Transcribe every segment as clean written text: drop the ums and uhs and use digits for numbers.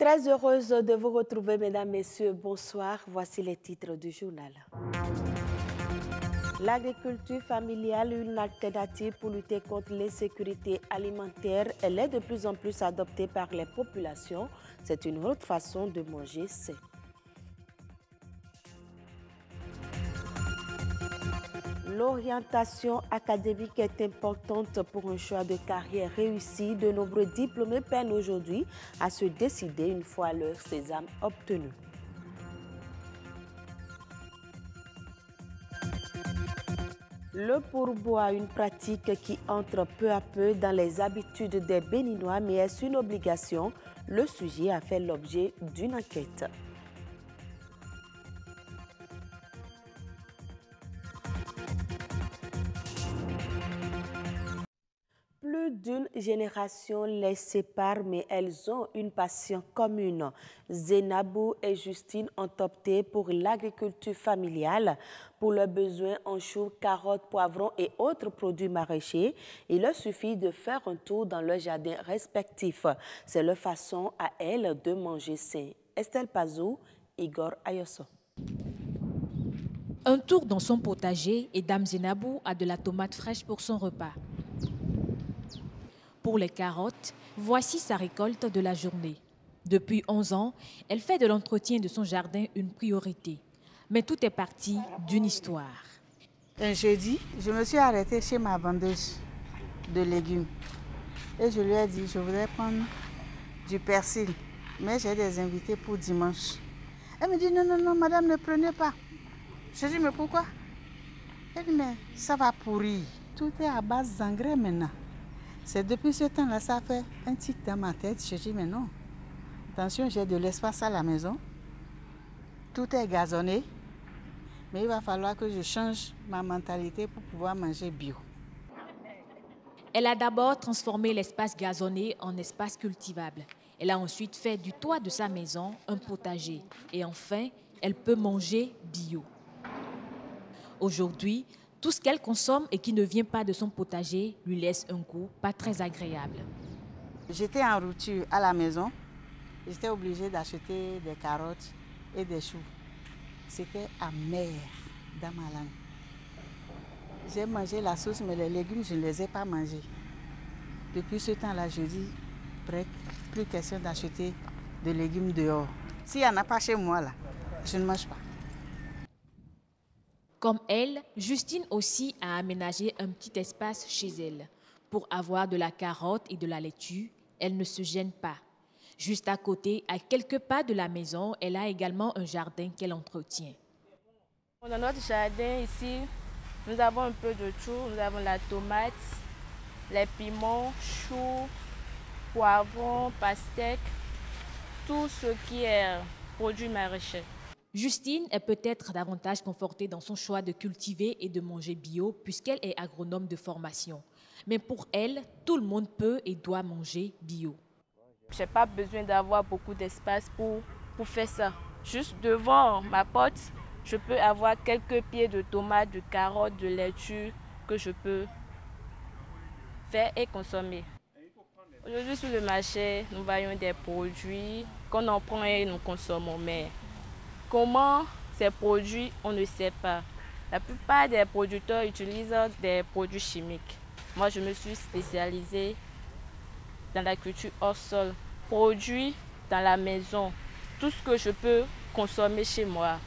Très heureuse de vous retrouver, mesdames, messieurs. Bonsoir. Voici les titres du journal. L'agriculture familiale, une alternative pour lutter contre l'insécurité alimentaire, elle est de plus en plus adoptée par les populations. C'est une autre façon de manger sain. L'orientation académique est importante pour un choix de carrière réussi. De nombreux diplômés peinent aujourd'hui à se décider une fois leur sésame obtenu. Le pourboire, une pratique qui entre peu à peu dans les habitudes des Béninois, mais est-ce une obligation? Le sujet a fait l'objet d'une enquête. Plus d'une génération les sépare, mais elles ont une passion commune. Zénabou et Justine ont opté pour l'agriculture familiale. Pour leurs besoins en choux, carottes, poivrons et autres produits maraîchers, il leur suffit de faire un tour dans leurs jardins respectifs. C'est leur façon à elles de manger sain. Estelle Pazou, Igor Ayoso. Un tour dans son potager et Dame Zénabou a de la tomate fraîche pour son repas. Pour les carottes, voici sa récolte de la journée. Depuis 11 ans, elle fait de l'entretien de son jardin une priorité. Mais tout est parti d'une histoire. Un jeudi, je me suis arrêtée chez ma vendeuse de légumes. Et je lui ai dit, je voudrais prendre du persil, mais j'ai des invités pour dimanche. Elle me dit, non, non, non, madame, ne prenez pas. Je dis, mais pourquoi? Elle dit, mais ça va pourrir. Tout est à base d'engrais maintenant. C'est depuis ce temps-là, ça fait un tic dans ma tête. Je dis, mais non. Attention, j'ai de l'espace à la maison. Tout est gazonné. Mais il va falloir que je change ma mentalité pour pouvoir manger bio. Elle a d'abord transformé l'espace gazonné en espace cultivable. Elle a ensuite fait du toit de sa maison un potager. Et enfin, elle peut manger bio. Aujourd'hui, tout ce qu'elle consomme et qui ne vient pas de son potager lui laisse un goût pas très agréable. J'étais en rupture à la maison. J'étais obligée d'acheter des carottes et des choux. C'était amer dans ma langue. J'ai mangé la sauce, mais les légumes, je ne les ai pas mangés. Depuis ce temps-là, je dis, plus question d'acheter des légumes dehors. S'il n'y en a pas chez moi, là, je ne mange pas. Comme elle, Justine aussi a aménagé un petit espace chez elle. Pour avoir de la carotte et de la laitue, elle ne se gêne pas. Juste à côté, à quelques pas de la maison, elle a également un jardin qu'elle entretient. Dans notre jardin ici, nous avons un peu de tout. Nous avons la tomate, les piments, choux, poivrons, pastèques, tout ce qui est produit maraîcher. Justine est peut-être davantage confortée dans son choix de cultiver et de manger bio puisqu'elle est agronome de formation. Mais pour elle, tout le monde peut et doit manger bio. Je n'ai pas besoin d'avoir beaucoup d'espace pour faire ça. Juste devant ma porte, je peux avoir quelques pieds de tomates, de carottes, de laitue que je peux faire et consommer. Aujourd'hui sur le marché, nous voyons des produits qu'on en prend et nous consommons. Mais comment ces produits, on ne sait pas. La plupart des producteurs utilisent des produits chimiques. Moi, je me suis spécialisée dans la culture hors sol, produits dans la maison, tout ce que je peux consommer chez moi.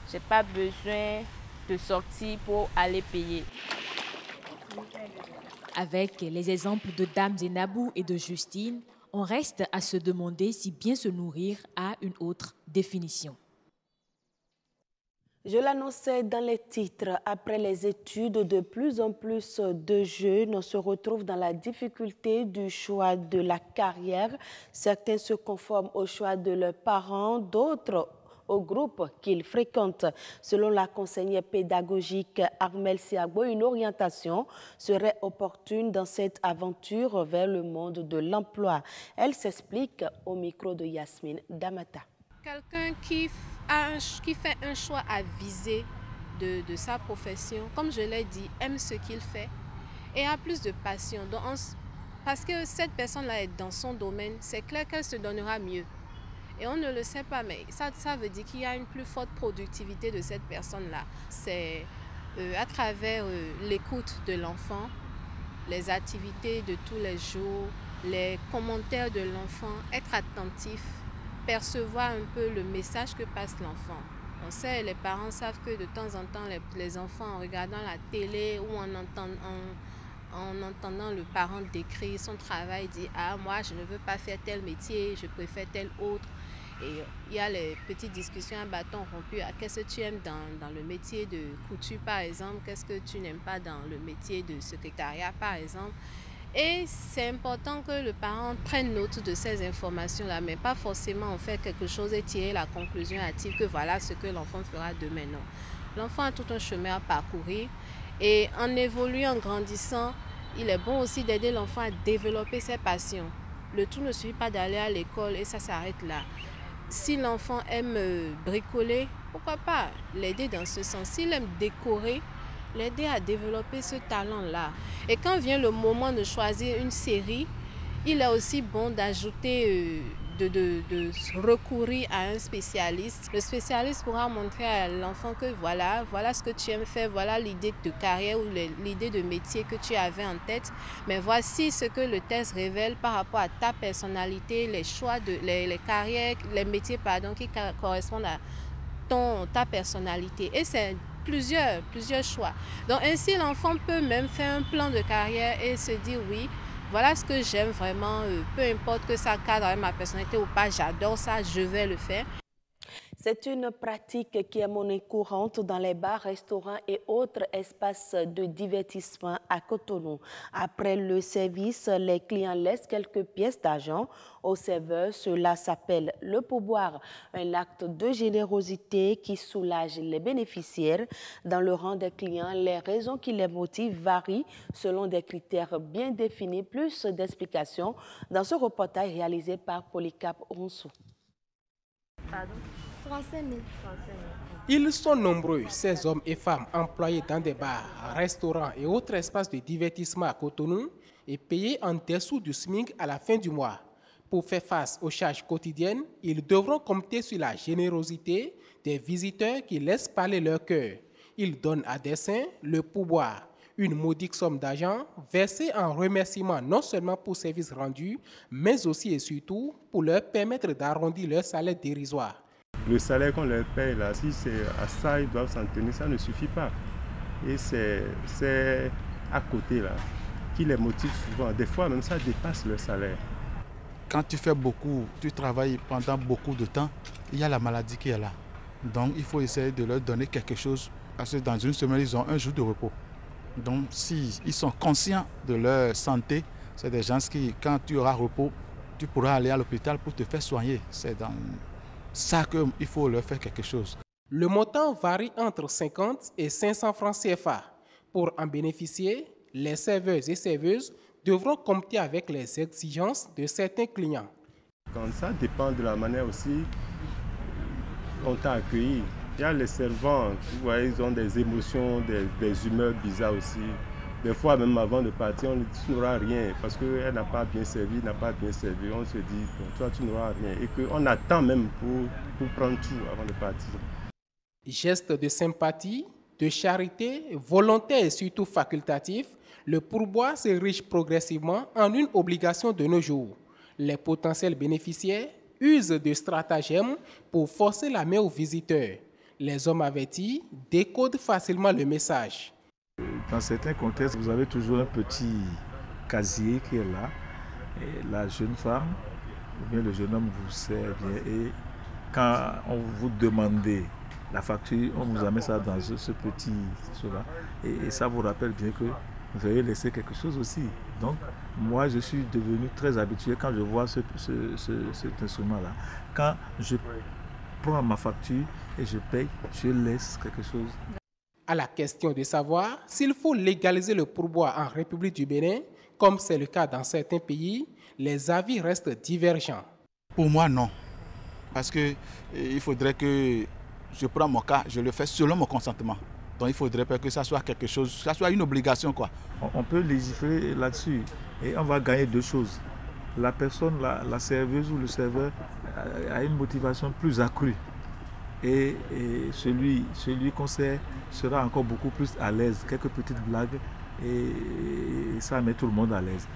Je n'ai pas besoin de sortir pour aller payer. Avec les exemples de Dame Zénabou et de Justine, on reste à se demander si bien se nourrir a une autre définition. Je l'annonçais dans les titres, après les études, de plus en plus de jeunes se retrouvent dans la difficulté du choix de la carrière. Certains se conforment au choix de leurs parents, d'autres au groupe qu'ils fréquentent. Selon la conseillère pédagogique Armel Siagbo, une orientation serait opportune dans cette aventure vers le monde de l'emploi. Elle s'explique au micro de Yasmine Damata. Quelqu'un qui fait un choix avisé de sa profession, comme je l'ai dit, aime ce qu'il fait et a plus de passion. Parce que cette personne-là est dans son domaine, c'est clair qu'elle se donnera mieux. Et on ne le sait pas, mais ça veut dire qu'il y a une plus forte productivité de cette personne-là. C'est à travers l'écoute de l'enfant, les activités de tous les jours, les commentaires de l'enfant, être attentif, percevoir un peu le message que passe l'enfant. On sait, les parents savent que de temps en temps, les enfants, en regardant la télé ou en entendant le parent décrire son travail, dit « Ah, moi, je ne veux pas faire tel métier, je préfère tel autre ». Et il y a les petites discussions à bâton rompu. Qu'est-ce que tu aimes dans le métier de couture, par exemple? Qu'est-ce que tu n'aimes pas dans le métier de secrétariat, par exemple? Et c'est important que le parent prenne note de ces informations-là, mais pas forcément en faire quelque chose et tirer la conclusion hâtive que voilà ce que l'enfant fera demain. Non. L'enfant a tout un chemin à parcourir et en évoluant, en grandissant, il est bon aussi d'aider l'enfant à développer ses passions. Le tout ne suffit pas d'aller à l'école et ça s'arrête là. Si l'enfant aime bricoler, pourquoi pas l'aider dans ce sens? S'il aime décorer, l'aider à développer ce talent-là. Et quand vient le moment de choisir une série, il est aussi bon d'ajouter, de recourir à un spécialiste. Le spécialiste pourra montrer à l'enfant que voilà ce que tu aimes faire, voilà l'idée de carrière ou l'idée de métier que tu avais en tête. Mais voici ce que le test révèle par rapport à ta personnalité, les choix, les carrières, les métiers qui correspondent à ta personnalité. Et c'est plusieurs choix. Donc ainsi, l'enfant peut même faire un plan de carrière et se dire oui, voilà ce que j'aime vraiment, peu importe que ça cadre avec ma personnalité ou pas, j'adore ça, je vais le faire. C'est une pratique qui est monnaie courante dans les bars, restaurants et autres espaces de divertissement à Cotonou. Après le service, les clients laissent quelques pièces d'argent au serveur. Cela s'appelle le pourboire, un acte de générosité qui soulage les bénéficiaires. Dans le rang des clients, les raisons qui les motivent varient selon des critères bien définis. Plus d'explications dans ce reportage réalisé par Polycarpe Ronceau. Pardon? 35 000. Ils sont nombreux, ces hommes et femmes employés dans des bars, restaurants et autres espaces de divertissement à Cotonou et payés en dessous du SMIC à la fin du mois. Pour faire face aux charges quotidiennes, ils devront compter sur la générosité des visiteurs qui laissent parler leur cœur. Ils donnent à dessein le pourboire, une modique somme d'argent versée en remerciement non seulement pour services rendus, mais aussi et surtout pour leur permettre d'arrondir leur salaire dérisoire. Le salaire qu'on leur paye là, si c'est à ça ils doivent s'en tenir, ça ne suffit pas. Et c'est à côté là qui les motive souvent. Des fois même ça dépasse leur salaire. Quand tu fais beaucoup, tu travailles pendant beaucoup de temps, il y a la maladie qui est là. Donc il faut essayer de leur donner quelque chose parce que dans une semaine ils ont un jour de repos. Donc s'ils sont conscients de leur santé, c'est des gens qui, quand tu auras repos, tu pourras aller à l'hôpital pour te faire soigner. C'est dans ça qu'il faut leur faire quelque chose. Le montant varie entre 50 et 500 francs CFA. Pour en bénéficier, les serveurs et serveuses devront compter avec les exigences de certains clients. Quand ça dépend de la manière aussi on t'a accueilli. Il y a les servants, vous voyez, ils ont des émotions, des humeurs bizarres aussi. Des fois, même avant de partir, on ne dit tu n'auras rien parce qu'elle n'a pas bien servi, n'a pas bien servi. On se dit, bon, toi, tu n'auras rien. Et qu'on attend même pour prendre tout avant de partir. Geste de sympathie, de charité, volontaire et surtout facultatif, le pourboire s'érige progressivement en une obligation de nos jours. Les potentiels bénéficiaires usent de stratagèmes pour forcer la main aux visiteurs. Les hommes avertis décodent facilement le message. Dans certains contextes, vous avez toujours un petit casier qui est là. Et la jeune femme ou bien le jeune homme vous sert bien. Et quand on vous demande la facture, on vous amène ça dans ce petit cela. Et ça vous rappelle bien que vous allez laisser quelque chose aussi. Donc, moi, je suis devenu très habitué quand je vois cet instrument-là. Quand je prends ma facture et je paye, je laisse quelque chose. À la question de savoir s'il faut légaliser le pourboire en République du Bénin, comme c'est le cas dans certains pays, les avis restent divergents. Pour moi, non. Parce qu'il faudrait que je prends mon cas, je le fais selon mon consentement. Donc il faudrait que ça soit quelque chose, ça soit une obligation, quoi. On peut légiférer là-dessus et on va gagner deux choses. La personne, la serveuse ou le serveur a une motivation plus accrue. Et celui qu'on sait sera encore beaucoup plus à l'aise. Quelques petites blagues et ça met tout le monde à l'aise.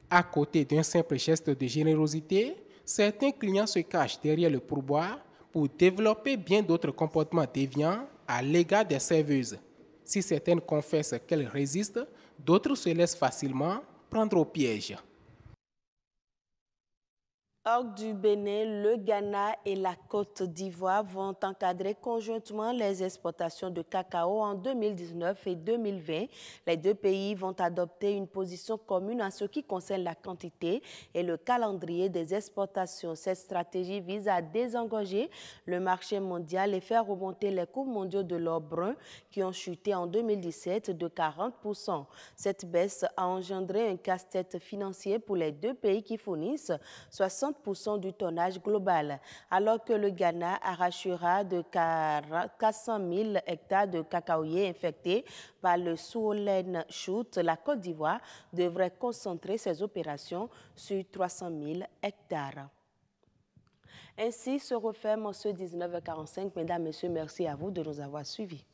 À côté d'un simple geste de générosité, certains clients se cachent derrière le pourboire pour développer bien d'autres comportements déviants à l'égard des serveuses. Si certaines confessent qu'elles résistent, d'autres se laissent facilement prendre au piège. Hors du Bénin, le Ghana et la Côte d'Ivoire vont encadrer conjointement les exportations de cacao en 2019 et 2020. Les deux pays vont adopter une position commune en ce qui concerne la quantité et le calendrier des exportations. Cette stratégie vise à désengorger le marché mondial et faire remonter les cours mondiaux de l'or brun qui ont chuté en 2017 de 40%. Cette baisse a engendré un casse-tête financier pour les deux pays qui fournissent 60% du tonnage global, alors que le Ghana arrachera de 400 000 hectares de cacaoyers infectés par le Swollen Shoot. La Côte d'Ivoire devrait concentrer ses opérations sur 300 000 hectares. Ainsi se referme ce 19h45. Mesdames, Messieurs, merci à vous de nous avoir suivis.